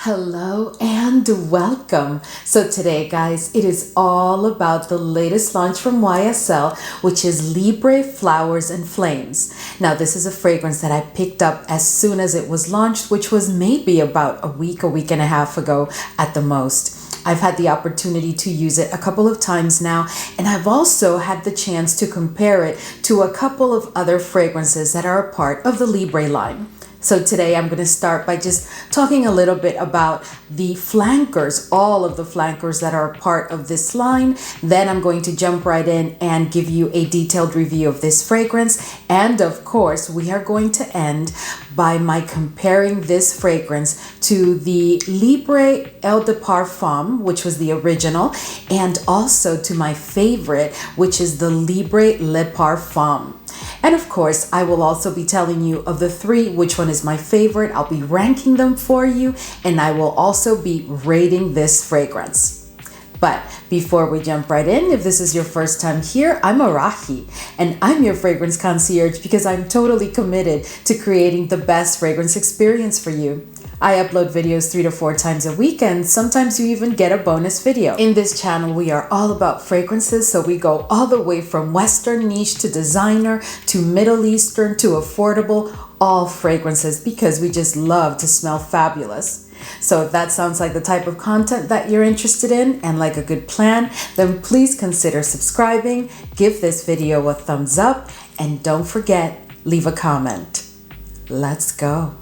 Hello and welcome. So today, guys, it is all about the latest launch from YSL, which is Libre Flowers and Flames. Now, this is a fragrance that I picked up as soon as it was launched, which was maybe about a week and a half ago at the most. I've had the opportunity to use it a couple of times now, and I've also had the chance to compare it to a couple of other fragrances that are a part of the Libre line. So today I'm going to start by just talking a little bit about the flankers, all of the flankers that are a part of this line. Then I'm going to jump right in and give you a detailed review of this fragrance. And of course, we are going to end by my comparing this fragrance to the Libre Parfum, which was the original, and also to my favorite, which is the Libre Le Parfum. And of course, I will also be telling you of the three, which one is my favorite. I'll be ranking them for you, and I will also be rating this fragrance. But before we jump right in, if this is your first time here, I'm Arahi, and I'm your fragrance concierge because I'm totally committed to creating the best fragrance experience for you. I upload videos 3 to 4 times a week, and sometimes you even get a bonus video. In this channel, we are all about fragrances, so we go all the way from Western niche to designer to Middle Eastern to affordable, all fragrances because we just love to smell fabulous. So if that sounds like the type of content that you're interested in and like a good plan, then please consider subscribing, give this video a thumbs up, and don't forget, leave a comment. Let's go.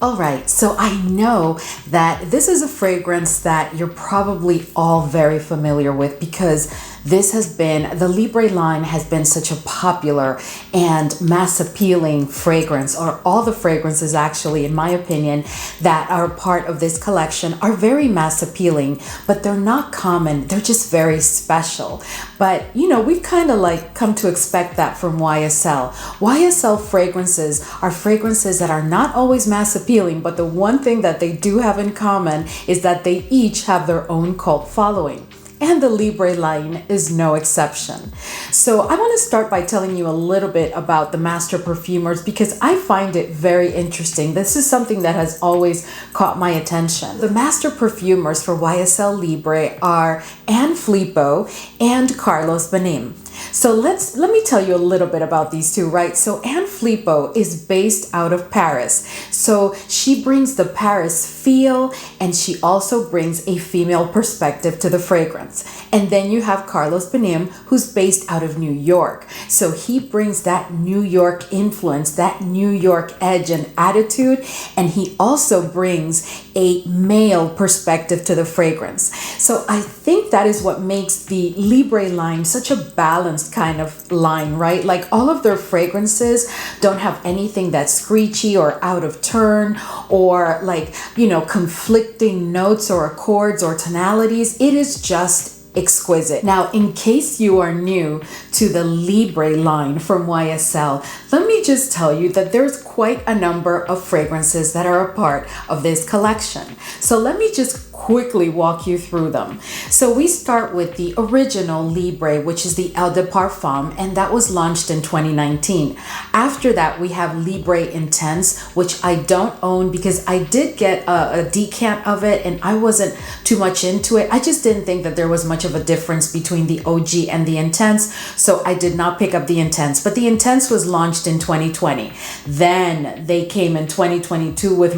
All right, so I know that this is a fragrance that you're probably all very familiar with because the Libre line has been such a popular and mass appealing fragrance, or all the fragrances actually, in my opinion, that are part of this collection are very mass appealing, but they're not common. They're just very special. But, you know, we've kind of like come to expect that from YSL. YSL fragrances are fragrances that are not always mass appealing, but the one thing that they do have in common is that they each have their own cult following. And the Libre line is no exception. So I want to start by telling you a little bit about the master perfumers because I find it very interesting. This is something that has always caught my attention. The master perfumers for YSL Libre are Anne Filippo and Carlos Benim. So let me tell you a little bit about these two, right? So Anne Filippo is based out of Paris. So she brings the Paris feel, and she also brings a female perspective to the fragrance. And then you have Carlos Benim, who's based out of New York. So he brings that New York influence, that New York edge and attitude, and he also brings a male perspective to the fragrance. So I think that is what makes the Libre line such a balanced kind of line, right? Like all of their fragrances don't have anything that's screechy or out of turn or like, you know, conflicting notes or accords or tonalities. It is just exquisite. Now, in case you are new to the Libre line from YSL, let me just tell you that there's quite a number of fragrances that are a part of this collection. So let me just quickly walk you through them. So we start with the original Libre, which is the Eau de Parfum, and that was launched in 2019. After that, we have Libre Intense, which I don't own because I did get a decant of it and I wasn't too much into it. I just didn't think that there was much of a difference between the OG and the Intense, so I did not pick up the Intense. But the Intense was launched in 2020. Then they came in 2022 with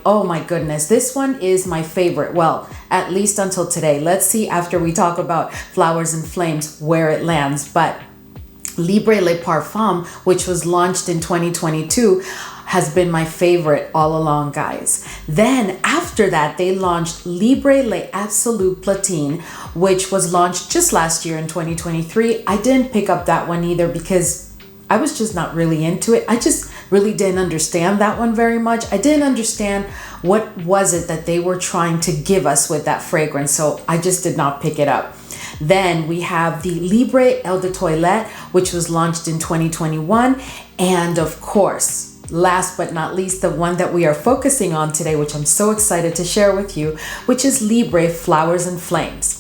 oh my goodness, this one is my favorite. Well, at least until today. Let's see after we talk about Flowers and Flames where it lands. But Libre Le Parfum, which was launched in 2022, has been my favorite all along, guys. Then after that, they launched Libre Le Absolute Platine, which was launched just last year in 2023. I didn't pick up that one either because I was just not really into it. I just really didn't understand that one very much. I didn't understand what was it that they were trying to give us with that fragrance, so I just did not pick it up. Then we have the Libre Eau de Toilette, which was launched in 2021. And of course, last but not least, the one that we are focusing on today, which I'm so excited to share with you, which is Libre Flowers and Flames.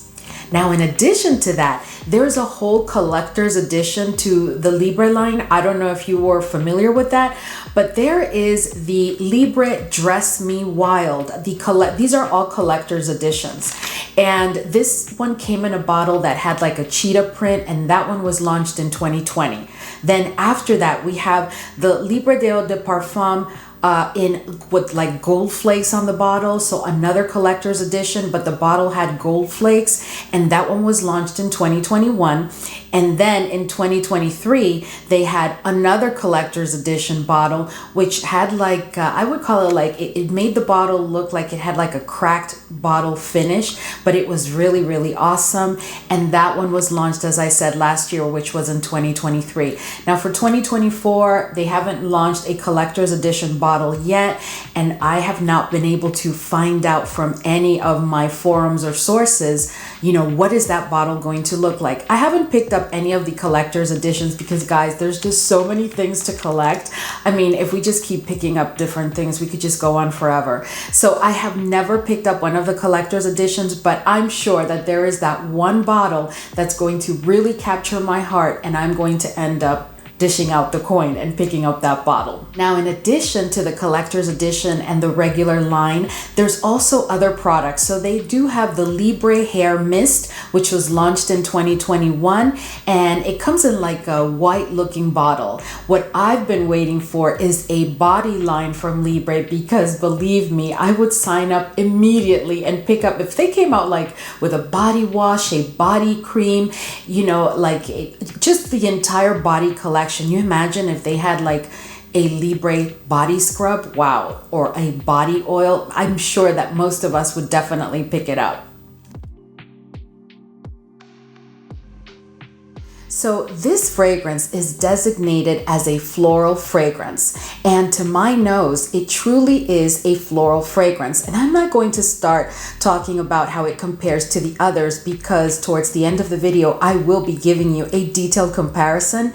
Now, in addition to that, there's a whole collector's edition to the Libre line. I don't know if you were familiar with that, but there is the Libre Dress Me Wild. These are all collector's editions. And this one came in a bottle that had like a cheetah print, and that one was launched in 2020. Then after that, we have the Libre de Parfum in with like gold flakes on the bottle, so another collector's edition, but the bottle had gold flakes, and that one was launched in 2021. And then in 2023 they had another collector's edition bottle which had like I would call it like it made the bottle look like it had like a cracked bottle finish, but it was really, really awesome. And that one was launched, as I said, last year, which was in 2023. Now for 2024 they haven't launched a collector's edition bottle yet, and I have not been able to find out from any of my forums or sources, you know, what is that bottle going to look like. I haven't picked up any of the collector's editions because, guys, there's just so many things to collect. I mean, if we just keep picking up different things, we could just go on forever. So I have never picked up one of the collector's editions, but I'm sure that there is that one bottle that's going to really capture my heart, and I'm going to end up dishing out the coin and picking up that bottle. Now, in addition to the collector's edition and the regular line, there's also other products. So they do have the Libre Hair Mist, which was launched in 2021, and it comes in like a white looking bottle. What I've been waiting for is a body line from Libre, because believe me, I would sign up immediately and pick up, if they came out like with a body wash, a body cream, you know, like just the entire body collection. You imagine if they had like a Libre body scrub, wow, or a body oil. I'm sure that most of us would definitely pick it up. So this fragrance is designated as a floral fragrance, and to my nose, it truly is a floral fragrance. And I'm not going to start talking about how it compares to the others, because towards the end of the video, I will be giving you a detailed comparison.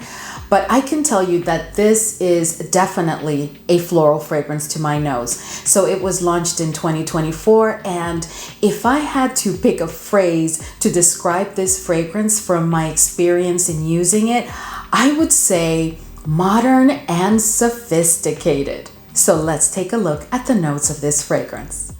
But I can tell you that this is definitely a floral fragrance to my nose. So it was launched in 2024, and if I had to pick a phrase to describe this fragrance from my experience in using it, I would say modern and sophisticated. So let's take a look at the notes of this fragrance.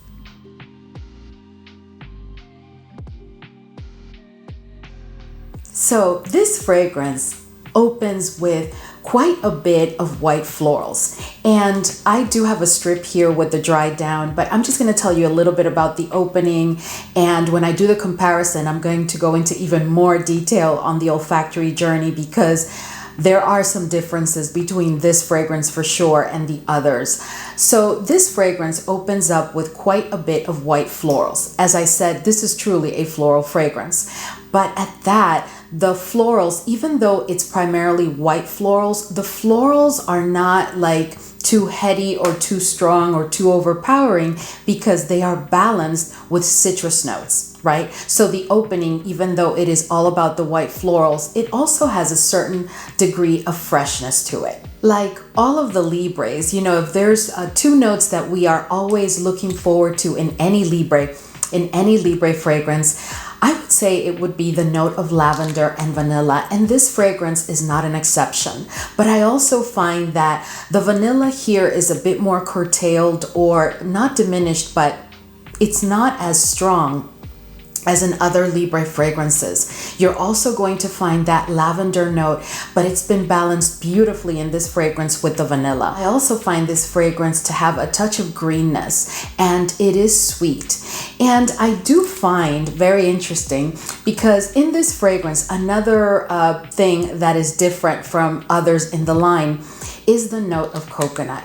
So this fragrance opens with quite a bit of white florals, and I do have a strip here with the dry down, but I'm just going to tell you a little bit about the opening, and when I do the comparison, I'm going to go into even more detail on the olfactory journey, because there are some differences between this fragrance for sure and the others. So this fragrance opens up with quite a bit of white florals. As I said, this is truly a floral fragrance. But at that, the florals, even though it's primarily white florals, the florals are not like too heady or too strong or too overpowering, because they are balanced with citrus notes, right? So the opening, even though it is all about the white florals, it also has a certain degree of freshness to it. Like all of the Libres, you know, if there's two notes that we are always looking forward to in any Libre fragrance, I would say it would be the note of lavender and vanilla, and this fragrance is not an exception. But I also find that the vanilla here is a bit more curtailed, or not diminished, but it's not as strong as in other Libre fragrances. You're also going to find that lavender note, but it's been balanced beautifully in this fragrance with the vanilla. I also find this fragrance to have a touch of greenness, and it is sweet. And I do find very interesting, because in this fragrance, another thing that is different from others in the line is the note of coconut.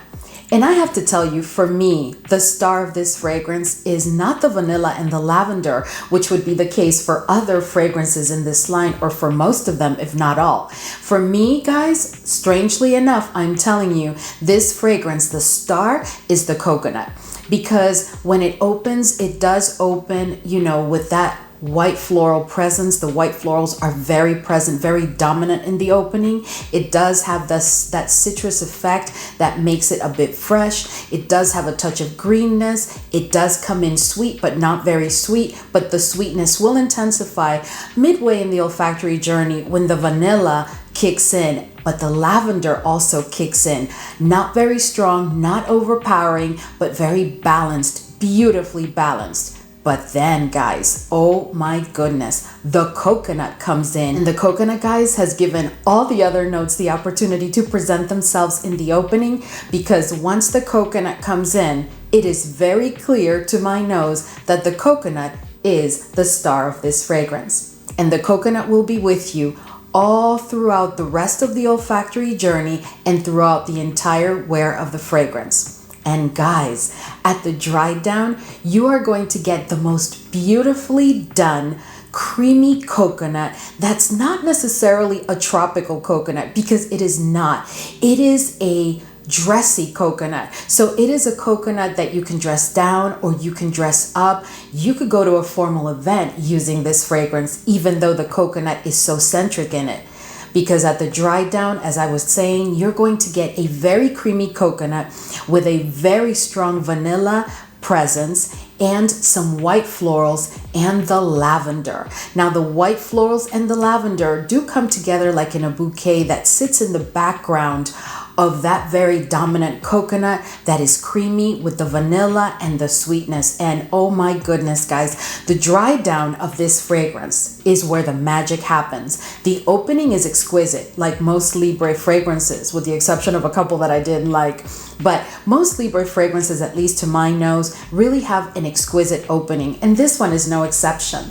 And I have to tell you, for me, the star of this fragrance is not the vanilla and the lavender, which would be the case for other fragrances in this line, or for most of them, if not all. For me, guys, strangely enough, I'm telling you, this fragrance, the star is the coconut. Because when it opens, it does open, you know, with that white floral presence. The white florals are very present, very dominant in the opening. It does have that citrus effect that makes it a bit fresh. It does have a touch of greenness. It does come in sweet, but not very sweet, but the sweetness will intensify midway in the olfactory journey when the vanilla kicks in, but the lavender also kicks in. Not very strong, not overpowering, but very balanced, beautifully balanced. But then, guys, oh my goodness, the coconut comes in. And the coconut, guys, has given all the other notes the opportunity to present themselves in the opening, because once the coconut comes in, it is very clear to my nose that the coconut is the star of this fragrance. And the coconut will be with you all throughout the rest of the olfactory journey and throughout the entire wear of the fragrance. And guys, at the dry down, you are going to get the most beautifully done creamy coconut that's not necessarily a tropical coconut, because it is not. It is a dressy coconut. So it is a coconut that you can dress down or you can dress up. You could go to a formal event using this fragrance, even though the coconut is so centric in it. Because at the dry down, as I was saying, you're going to get a very creamy coconut with a very strong vanilla presence and some white florals and the lavender. Now the white florals and the lavender do come together like in a bouquet that sits in the background of that very dominant coconut that is creamy with the vanilla and the sweetness. And oh my goodness, guys, the dry down of this fragrance is where the magic happens. The opening is exquisite, like most Libre fragrances, with the exception of a couple that I didn't like. But most Libre fragrances, at least to my nose, really have an exquisite opening, and this one is no exception.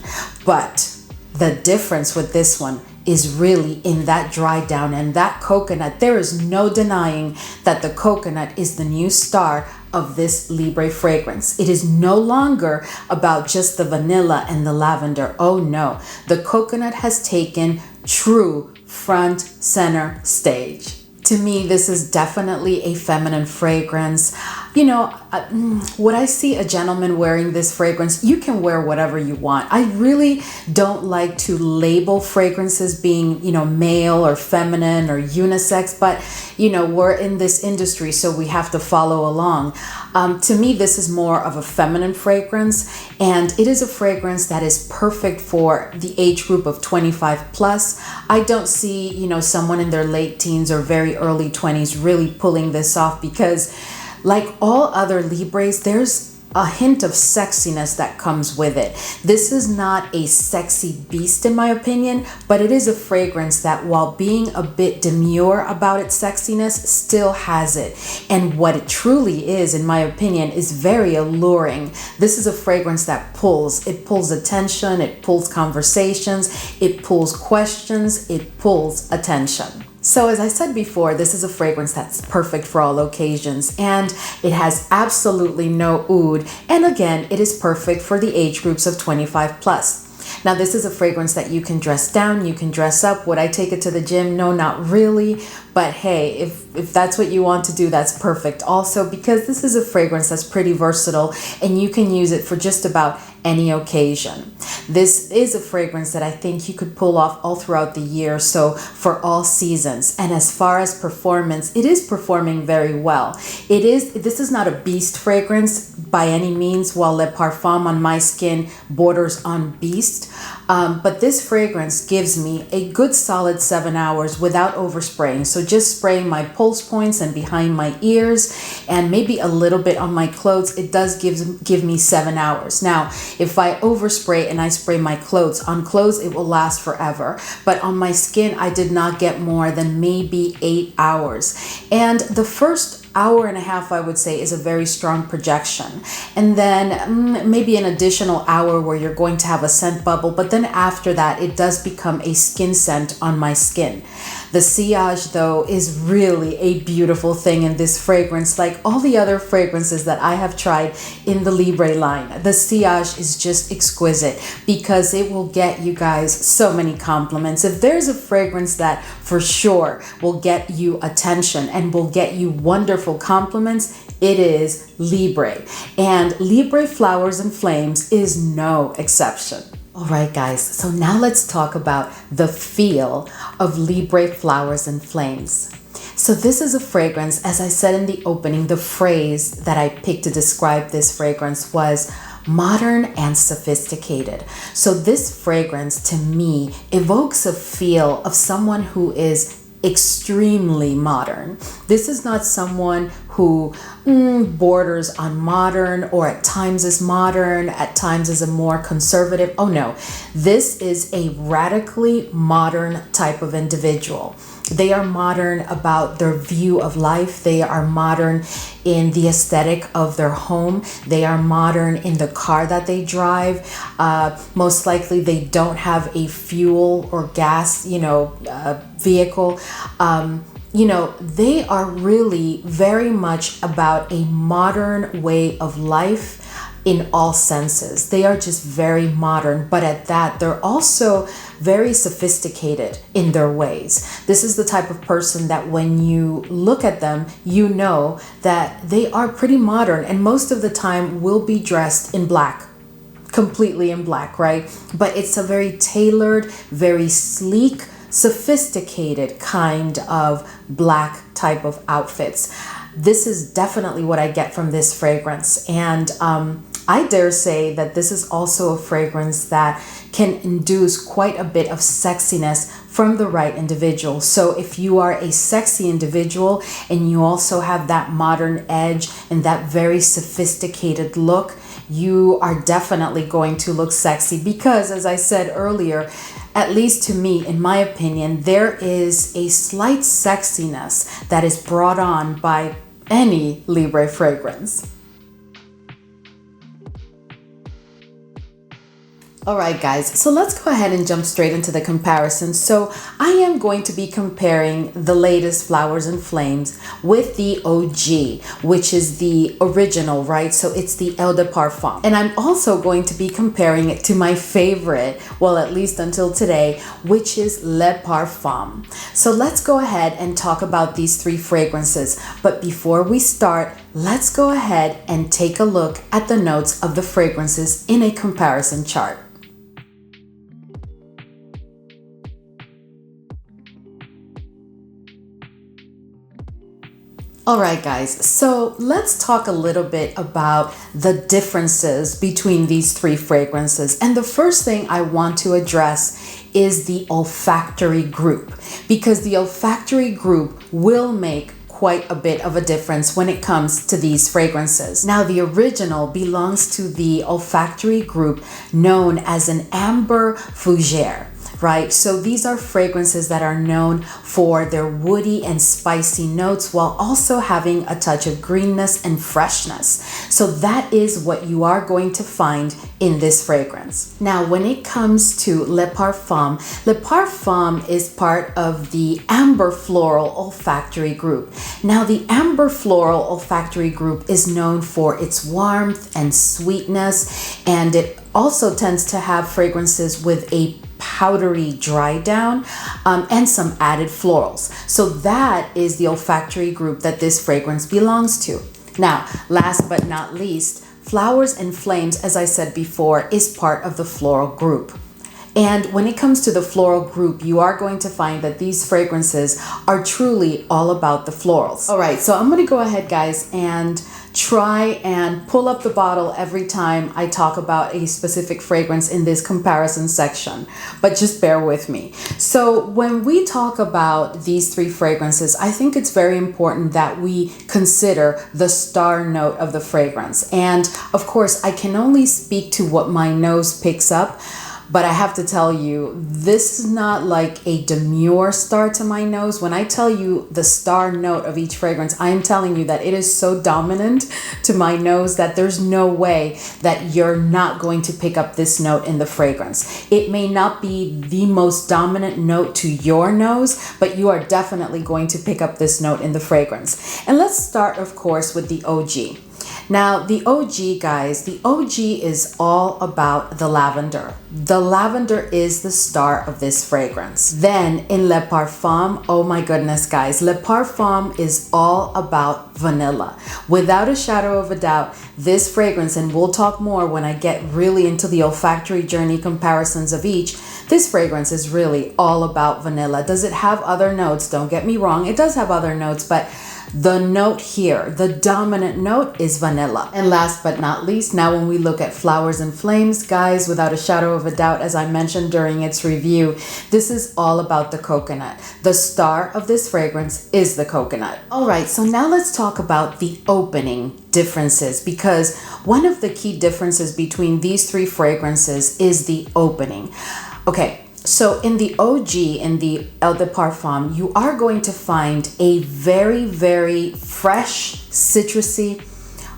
But the difference with this one is really in that dry down and that coconut. There is no denying that the coconut is the new star of this Libre fragrance. It is no longer about just the vanilla and the lavender. Oh no, the coconut has taken true front center stage. To me, this is definitely a feminine fragrance. You know, would I see a gentleman wearing this fragrance? You can wear whatever you want. I really don't like to label fragrances being, male or feminine or unisex, but, we're in this industry, so we have to follow along. To me, this is more of a feminine fragrance, and it is a fragrance that is perfect for the age group of 25 plus. I don't see, someone in their late teens or very early 20s really pulling this off, because like all other Libres, there's a hint of sexiness that comes with it. This is not a sexy beast in my opinion, but it is a fragrance that, while being a bit demure about its sexiness, still has it. And what it truly is, in my opinion, is very alluring. This is a fragrance that pulls. It pulls attention, it pulls conversations, it pulls questions, it pulls attention. So as I said before, this is a fragrance that's perfect for all occasions, and it has absolutely no oud. And again, it is perfect for the age groups of 25 plus. Now, this is a fragrance that you can dress down, you can dress up. Would I take it to the gym? No, not really. But hey, if that's what you want to do, that's perfect also, because this is a fragrance that's pretty versatile and you can use it for just about any occasion. This is a fragrance that I think you could pull off all throughout the year, so for all seasons. And as far as performance, it is performing very well. This is not a beast fragrance by any means, while Le Parfum on my skin borders on beast. But this fragrance gives me a good solid 7 hours without overspraying. So just spraying my pulse points and behind my ears and maybe a little bit on my clothes, it does give me 7 hours. Now, if I overspray and I spray my clothes, on clothes it will last forever. But on my skin, I did not get more than maybe 8 hours. And the first hour and a half, I would say, is a very strong projection. And then maybe an additional hour where you're going to have a scent bubble. But then after that, it does become a skin scent on my skin. The sillage, though, is really a beautiful thing in this fragrance. Like all the other fragrances that I have tried in the Libre line, the sillage is just exquisite because it will get you guys so many compliments. If there's a fragrance that for sure will get you attention and will get you wonderful compliments, it is Libre. And Libre Flowers and Flames is no exception. All right, guys, so now let's talk about the feel of Libre Flowers and Flames. So this is a fragrance, as I said in the opening, the phrase that I picked to describe this fragrance was modern and sophisticated. So this fragrance to me evokes a feel of someone who is extremely modern. This is not someone who borders on modern, or at times is modern, at times is a more conservative. Oh no, this is a radically modern type of individual. They are modern about their view of life. They are modern in the aesthetic of their home. They are modern in the car that they drive. Most likely they don't have a fuel or gas, vehicle. They are really very much about a modern way of life in all senses. They are just very modern, but at that, they're also very sophisticated in their ways. This is the type of person that when you look at them, you know that they are pretty modern, and most of the time will be dressed in black, completely in black, right? But it's a very tailored, very sleek, sophisticated kind of black type of outfits. This is definitely what I get from this fragrance. And I dare say that this is also a fragrance that can induce quite a bit of sexiness from the right individual. So if you are a sexy individual and you also have that modern edge and that very sophisticated look, you are definitely going to look sexy because, as I said earlier, at least to me, in my opinion, there is a slight sexiness that is brought on by any Libre fragrance. All right, guys, so let's go ahead and jump straight into the comparison. So I am going to be comparing the latest Flowers and Flames with the OG, which is the original, right? So it's the Eau de Parfum. And I'm also going to be comparing it to my favorite, well, at least until today, which is Le Parfum. So let's go ahead and talk about these three fragrances. But before we start, let's go ahead and take a look at the notes of the fragrances in a comparison chart. All right, guys, so let's talk a little bit about the differences between these three fragrances. And the first thing I want to address is the olfactory group, because the olfactory group will make quite a bit of a difference when it comes to these fragrances. Now, the original belongs to the olfactory group known as an amber fougere. Right? So these are fragrances that are known for their woody and spicy notes while also having a touch of greenness and freshness. So that is what you are going to find in this fragrance. Now, when it comes to Le Parfum is part of the amber floral olfactory group. Now, the amber floral olfactory group is known for its warmth and sweetness, and it also tends to have fragrances with a powdery dry down and some added florals. So that is the olfactory group that this fragrance belongs to. Now, last but not least, Flowers and Flames, as I said before, is part of the floral group. And when it comes to the floral group, you are going to find that these fragrances are truly all about the florals. All right, so I'm going to go ahead, guys, and try and pull up the bottle every time I talk about a specific fragrance in this comparison section, but just bear with me. So when we talk about these three fragrances, I think it's very important that we consider the star note of the fragrance. And of course, I can only speak to what my nose picks up, but I have to tell you, this is not like a demure star to my nose. When I tell you the star note of each fragrance, I am telling you that it is so dominant to my nose that there's no way that you're not going to pick up this note in the fragrance. It may not be the most dominant note to your nose, but you are definitely going to pick up this note in the fragrance. And let's start, of course, with the OG. Now, the OG, guys, the OG is all about the lavender. The lavender is the star of this fragrance. Then in Le Parfum, oh my goodness, guys, Le Parfum is all about vanilla. Without a shadow of a doubt, this fragrance, and we'll talk more when I get really into the olfactory journey comparisons of each, this fragrance is really all about vanilla. Does it have other notes? Don't get me wrong, it does have other notes, but the note here, the dominant note, is vanilla. And last but not least, now when we look at Flowers and Flames, guys, without a shadow of a doubt, as I mentioned during its review, this is all about the coconut. The star of this fragrance is the coconut. All right, so now let's talk about the opening differences, because one of the key differences between these three fragrances is the opening. Okay. So in the OG, in the Eau de Parfum, you are going to find a very, very fresh, citrusy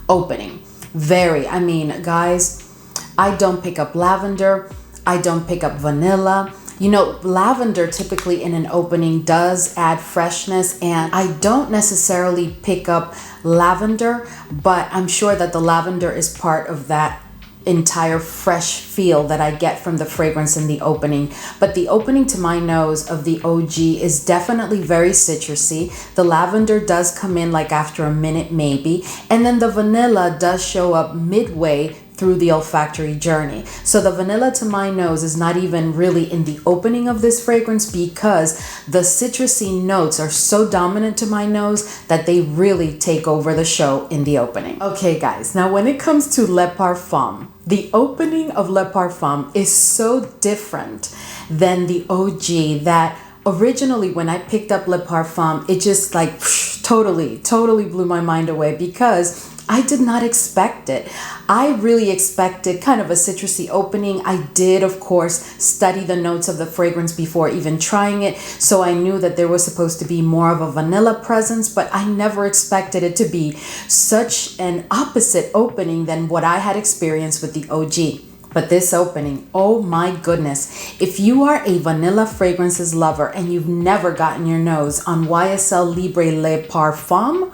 opening. I mean, guys, I don't pick up lavender. I don't pick up vanilla. You know, lavender typically in an opening does add freshness, and I don't necessarily pick up lavender, but I'm sure that the lavender is part of that entire fresh feel that I get from the fragrance in the opening. But the opening to my nose of the OG is definitely very citrusy. The lavender does come in like after a minute maybe, and then the vanilla does show up midway through the olfactory journey. So the vanilla to my nose is not even really in the opening of this fragrance, because the citrusy notes are so dominant to my nose that they really take over the show in the opening. Okay guys, now when it comes to Le Parfum, the opening of Le Parfum is so different than the OG that originally when I picked up Le Parfum, it just like totally blew my mind away, because I did not expect it. I really expected kind of a citrusy opening. I did, of course, study the notes of the fragrance before even trying it, so I knew that there was supposed to be more of a vanilla presence, but I never expected it to be such an opposite opening than what I had experienced with the OG. But this opening, oh my goodness, if you are a vanilla fragrances lover and you've never gotten your nose on YSL Libre Le Parfum,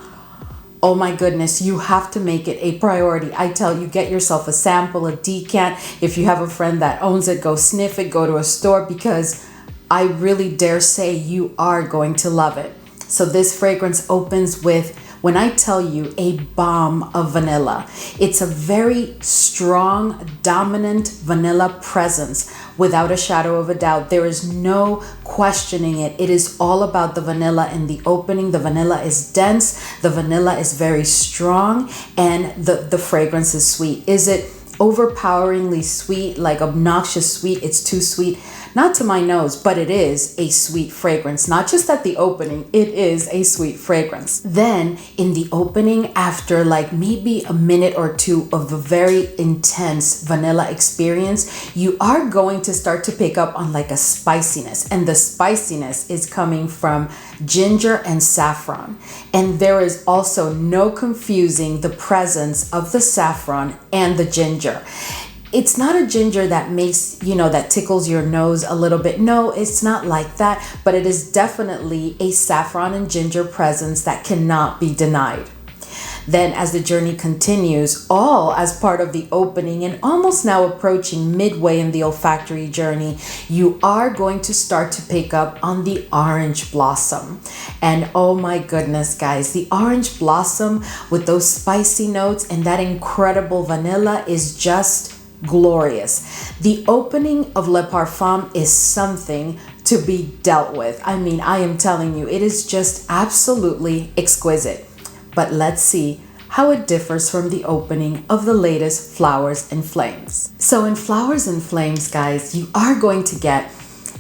oh my goodness, you have to make it a priority. I tell you, get yourself a sample, a decant. If you have a friend that owns it, go sniff it, go to a store, because I really dare say you are going to love it. So this fragrance opens with, when I tell you, a bomb of vanilla. It's a very strong, dominant vanilla presence. Without a shadow of a doubt, there is no questioning it. It is all about the vanilla in the opening. The vanilla is dense, the vanilla is very strong, and the fragrance is sweet. Is it overpoweringly sweet, like obnoxious sweet? It's too sweet. Not to my nose, but it is a sweet fragrance. Not just at the opening, it is a sweet fragrance. Then in the opening, after like maybe a minute or two of a very intense vanilla experience, you are going to start to pick up on like a spiciness. And the spiciness is coming from ginger and saffron. And there is also no confusing the presence of the saffron and the ginger. It's not a ginger that makes, that tickles your nose a little bit. No, it's not like that, but it is definitely a saffron and ginger presence that cannot be denied. Then as the journey continues, all as part of the opening and almost now approaching midway in the olfactory journey, you are going to start to pick up on the orange blossom. And oh my goodness, guys, the orange blossom with those spicy notes and that incredible vanilla is just glorious. The opening of Le Parfum is something to be dealt with. I mean, I am telling you, it is just absolutely exquisite. But let's see how it differs from the opening of the latest Flowers and Flames. So in Flowers and Flames, guys, you are going to get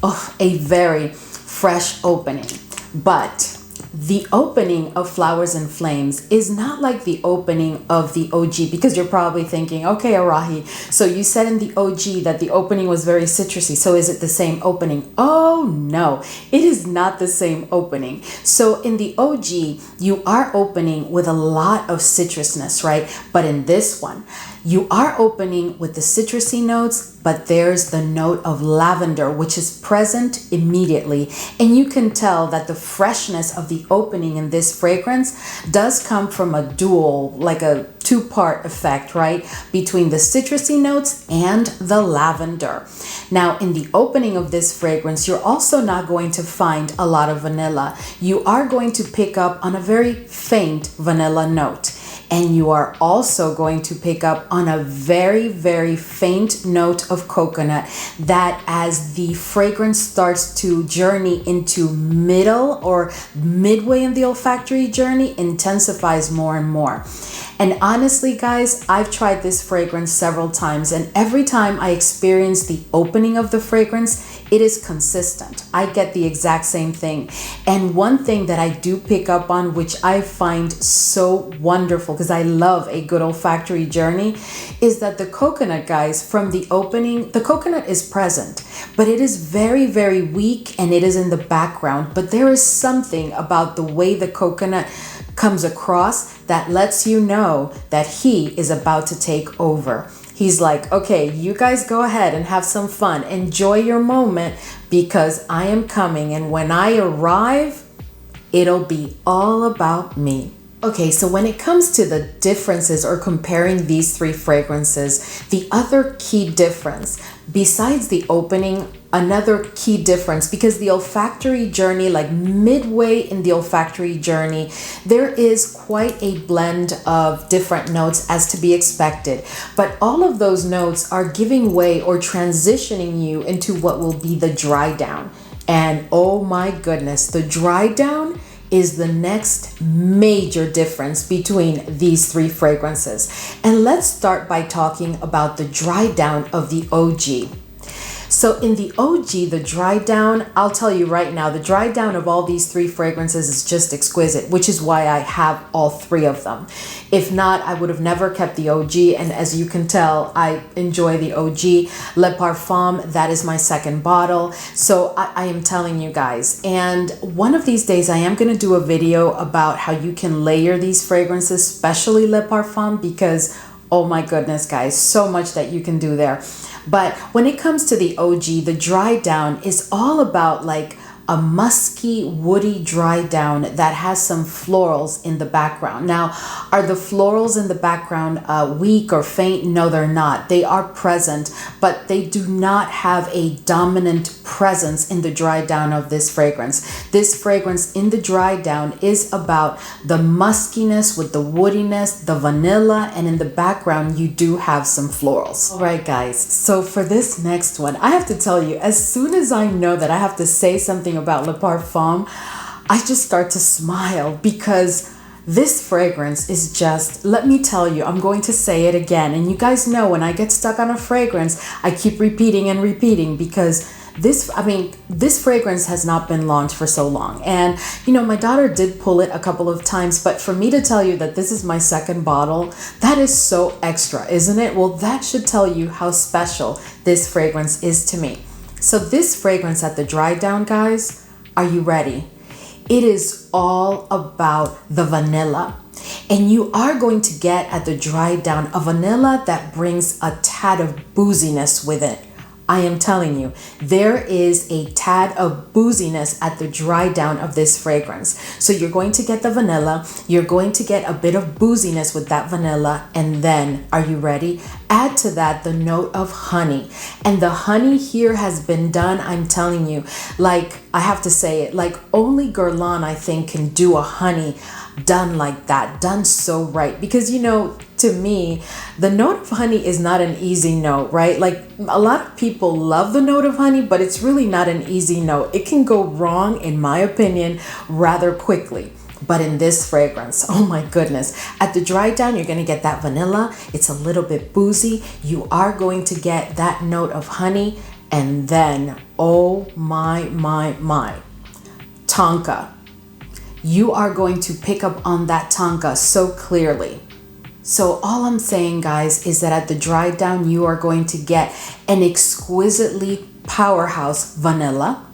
a very fresh opening. But the opening of Flowers and Flames is not like the opening of the OG, because you're probably thinking, okay, Arahi, so you said in the OG that the opening was very citrusy. So is it the same opening? Oh no, it is not the same opening. So in the OG, you are opening with a lot of citrusness, right? But in this one, You are opening with the citrusy notes, but there's the note of lavender, which is present immediately. And you can tell that the freshness of the opening in this fragrance does come from a dual, like a two-part effect, right? Between the citrusy notes and the lavender. Now, in the opening of this fragrance, you're also not going to find a lot of vanilla. You are going to pick up on a very faint vanilla note. And you are also going to pick up on a very, very faint note of coconut that, as the fragrance starts to journey into middle or midway in the olfactory journey, intensifies more and more. And honestly, guys, I've tried this fragrance several times, and every time I experience the opening of the fragrance, it is consistent. I get the exact same thing. And one thing that I do pick up on, which I find so wonderful because I love a good olfactory journey, is that the coconut, guys, from the opening, the coconut is present, but it is very, very weak and it is in the background. But there is something about the way the coconut comes across that lets you know that he is about to take over. He's like, okay, you guys go ahead and have some fun. Enjoy your moment because I am coming. And when I arrive, it'll be all about me. Okay, so when it comes to the differences or comparing these three fragrances, the other key difference, besides the opening, another key difference, because the olfactory journey, like midway in the olfactory journey, there is quite a blend of different notes as to be expected. But all of those notes are giving way or transitioning you into what will be the dry down. And oh my goodness, the dry down is the next major difference between these three fragrances. And let's start by talking about the dry down of the OG. So in the OG, the dry down, I'll tell you right now, the dry down of all these three fragrances is just exquisite, which is why I have all three of them. If not, I would have never kept the OG. And as you can tell, I enjoy the OG. Le Parfum, that is my second bottle. So I am telling you guys, and one of these days I am going to do a video about how you can layer these fragrances, especially Le Parfum, because oh my goodness, guys, so much that you can do there. But when it comes to the OG, the dry down is all about like a musky, woody dry down that has some florals in the background. Now, are the florals in the background weak or faint? No, they're not. They are present, but they do not have a dominant presence in the dry down of this fragrance. This fragrance in the dry down is about the muskiness with the woodiness, the vanilla, and in the background, you do have some florals. All right, guys. So for this next one, I have to tell you, as soon as I know that I have to say something about Le Parfum, I just start to smile because this fragrance is just, let me tell you, I'm going to say it again. And you guys know when I get stuck on a fragrance, I keep repeating and repeating because this fragrance has not been launched for so long. And, you know, my daughter did pull it a couple of times, but for me to tell you that this is my second bottle, that is so extra, isn't it? Well, that should tell you how special this fragrance is to me. So this fragrance at the dry down, guys, are you ready? It is all about the vanilla. And you are going to get at the dry down a vanilla that brings a tad of booziness with it. I am telling you, there is a tad of booziness at the dry down of this fragrance. So you're going to get the vanilla, you're going to get a bit of booziness with that vanilla, and then, are you ready? Add to that the note of honey. And the honey here has been done, I'm telling you, like, I have to say it, like only Guerlain, I think, can do a honey done like that, done so right. Because, you know, to me, the note of honey is not an easy note, right? Like a lot of people love the note of honey, but it's really not an easy note. It can go wrong, in my opinion, rather quickly. But in this fragrance, oh my goodness, at the dry down, you're going to get that vanilla. It's a little bit boozy. You are going to get that note of honey. And then, oh my, tonka. You are going to pick up on that tonka so clearly. So all I'm saying, guys, is that at the dry down, you are going to get an exquisitely powerhouse vanilla.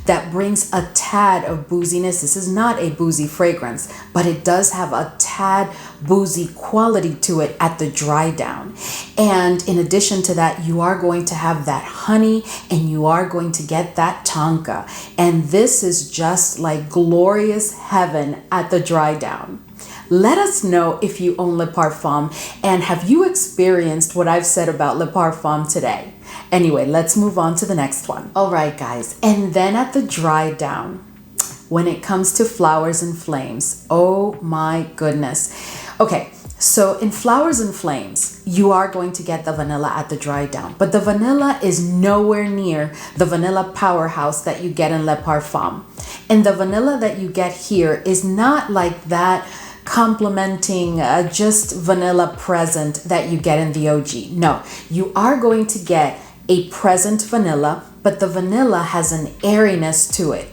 that brings a tad of booziness. This is not a boozy fragrance, but it does have a tad boozy quality to it at the dry down. And in addition to that, you are going to have that honey and you are going to get that tonka. And this is just like glorious heaven at the dry down. Let us know if you own Le Parfum and have you experienced what I've said about Le Parfum today. Anyway, let's move on to the next one. All right, guys. And then at the dry down, when it comes to Flowers and Flames, oh my goodness. Okay, so in Flowers and Flames, you are going to get the vanilla at the dry down, but the vanilla is nowhere near the vanilla powerhouse that you get in Le Parfum. And the vanilla that you get here is not like that complementing just vanilla present that you get in the OG. No, you are going to get a present vanilla, but the vanilla has an airiness to it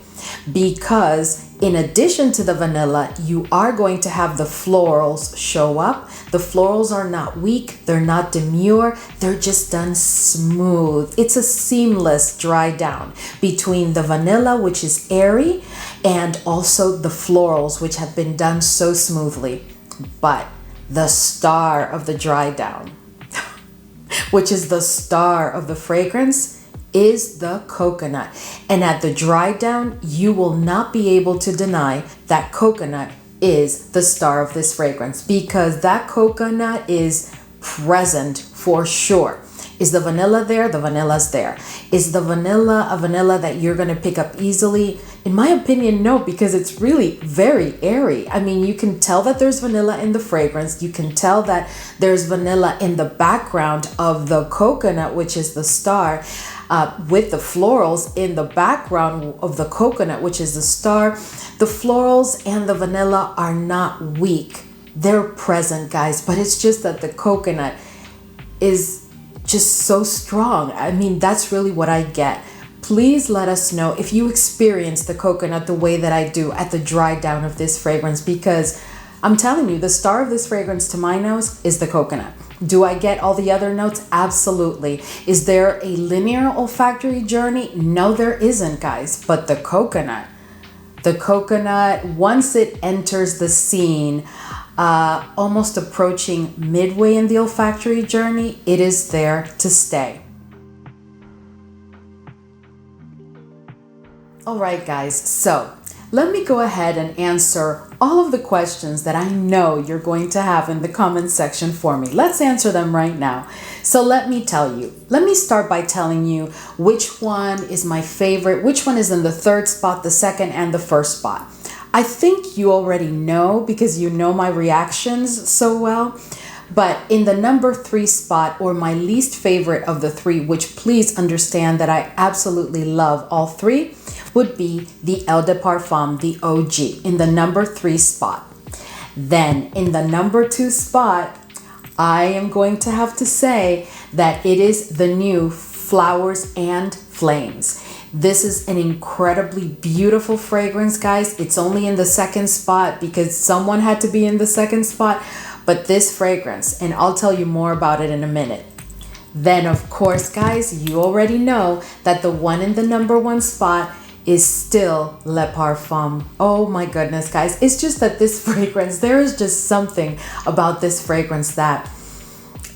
because in addition to the vanilla, you are going to have the florals show up. The florals are not weak, they're not demure, they're just done smooth. It's a seamless dry down between the vanilla, which is airy, and also the florals, which have been done so smoothly. But the star of the dry down, which is the star of the fragrance, is the coconut. And at the dry down, you will not be able to deny that coconut is the star of this fragrance because that coconut is present for sure. Is the vanilla there? The vanilla's there. Is the vanilla a vanilla that you're going to pick up easily? In my opinion, no, because it's really very airy. I mean, you can tell that there's vanilla in the fragrance. You can tell that there's vanilla in the background of the coconut, which is the star, with the florals in the background of the coconut, which is the star. The florals and the vanilla are not weak. They're present, guys, but it's just that the coconut is just so strong. I mean, that's really what I get. Please let us know if you experience the coconut the way that I do at the dry down of this fragrance, because I'm telling you, the star of this fragrance to my nose is the coconut. Do I get all the other notes? Absolutely. Is there a linear olfactory journey? No, there isn't, guys. But the coconut, once it enters the scene, almost approaching midway in the olfactory journey, it is there to stay. All right, guys, so let me go ahead and answer all of the questions that I know you're going to have in the comment section for me. Let's answer them right now. So let me tell you. Let me start by telling you which one is my favorite, which one is in the third spot, the second, and the first spot. I think you already know because you know my reactions so well. But in the number 3 spot, or my least favorite of the 3, which please understand that I absolutely love all 3, would be the Eau de Parfum, the OG, in the number 3 spot. Then in the number 2 spot, I am going to have to say that it is the new Flowers and Flames. This is an incredibly beautiful fragrance, guys. It's only in the 2nd spot because someone had to be in the 2nd spot. But this fragrance, and I'll tell you more about it in a minute. Then, of course, guys, you already know that the one in the number 1 spot is still Le Parfum. Oh my goodness, guys. It's just that this fragrance, there is just something about this fragrance that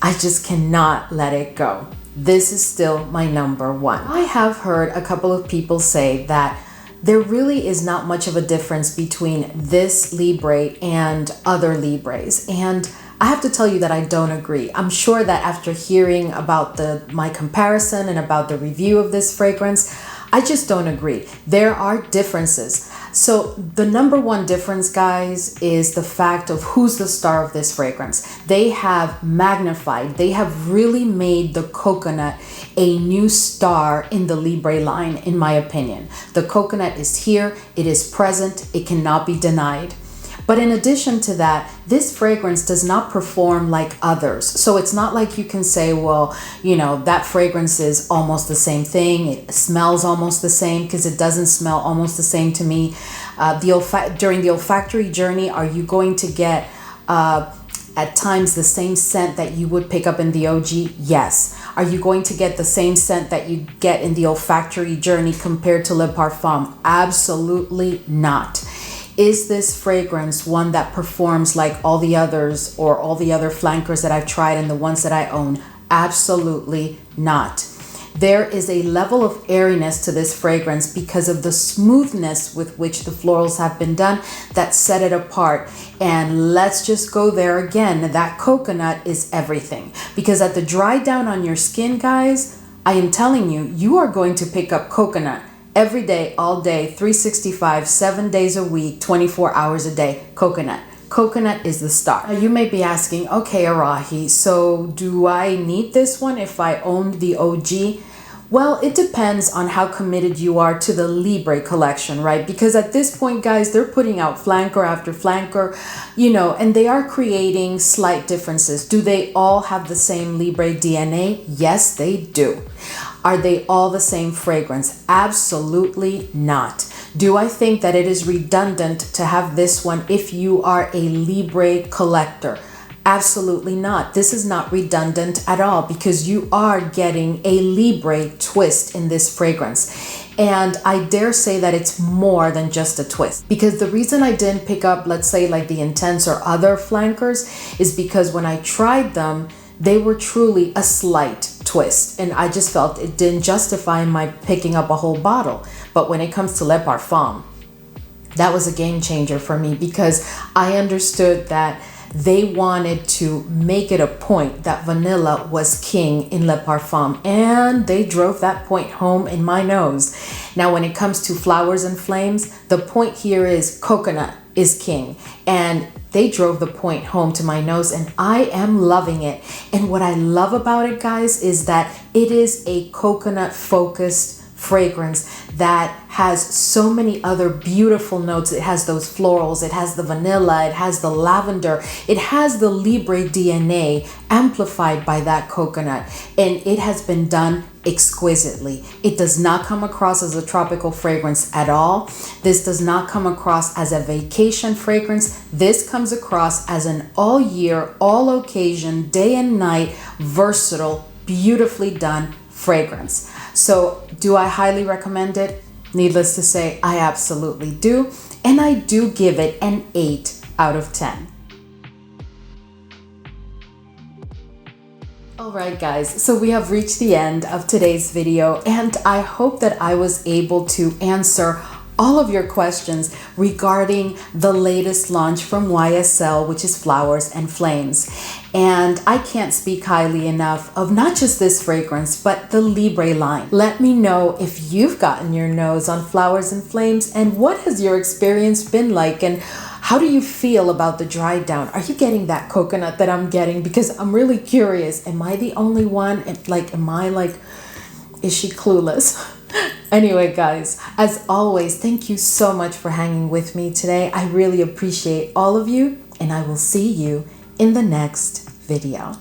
I just cannot let it go. This is still my number 1. I have heard a couple of people say that there really is not much of a difference between this Libre and other Libres. And I have to tell you that I don't agree. I'm sure that after hearing about my comparison and about the review of this fragrance, I just don't agree. There are differences. So the number 1 difference, guys, is the fact of who's the star of this fragrance. They have magnified, they have really made the coconut a new star in the Libre line, in my opinion. The coconut is here, it is present, it cannot be denied. But in addition to that, this fragrance does not perform like others. So it's not like you can say, well, you know, that fragrance is almost the same thing. It smells almost the same, because it doesn't smell almost the same to me. During the olfactory journey, are you going to get at times the same scent that you would pick up in the OG? Yes. Are you going to get the same scent that you get in the olfactory journey compared to Le Parfum? Absolutely not. Is this fragrance one that performs like all the others or all the other flankers that I've tried and the ones that I own? Absolutely not. There is a level of airiness to this fragrance because of the smoothness with which the florals have been done that set it apart. And let's just go there again. That coconut is everything, because at the dry down on your skin, guys, I am telling you, you are going to pick up coconut every day, all day, 365, 7 days a week, 24 hours a day. Coconut. Coconut is the star. Now you may be asking, okay, Arahi, so do I need this one if I own the OG? Well, it depends on how committed you are to the Libre collection, right? Because at this point, guys, they're putting out flanker after flanker, and they are creating slight differences. Do they all have the same Libre DNA? Yes, they do. Are they all the same fragrance? Absolutely not. Do I think that it is redundant to have this one if you are a Libre collector? Absolutely not. This is not redundant at all because you are getting a Libre twist in this fragrance. And I dare say that it's more than just a twist, because the reason I didn't pick up, let's say, like the Intense or other flankers is because when I tried them, they were truly a slight twist, and I just felt it didn't justify my picking up a whole bottle. But when it comes to Le Parfum, that was a game changer for me, because I understood that they wanted to make it a point that vanilla was king in Le Parfum, and they drove that point home in my nose. Now, when it comes to Flowers and Flames, the point here is coconut is king, and they drove the point home to my nose, and I am loving it. And what I love about it, guys, is that it is a coconut focused fragrance that has so many other beautiful notes. It has those florals, it has the vanilla, it has the lavender, it has the Libre DNA amplified by that coconut, and it has been done exquisitely. It does not come across as a tropical fragrance at all. This does not come across as a vacation fragrance. This comes across as an all year, all occasion, day and night, versatile, beautifully done fragrance. So do I highly recommend it? Needless to say, I absolutely do. And I do give it an 8 out of 10. Alright guys, so we have reached the end of today's video, and I hope that I was able to answer all of your questions regarding the latest launch from YSL, which is Flowers and Flames. And I can't speak highly enough of not just this fragrance, but the Libre line. Let me know if you've gotten your nose on Flowers and Flames, and what has your experience been like, and how do you feel about the dry down? Are you getting that coconut that I'm getting? Because I'm really curious. Am I the only one? Is she clueless? Anyway, guys, as always, thank you so much for hanging with me today. I really appreciate all of you, and I will see you in the next video.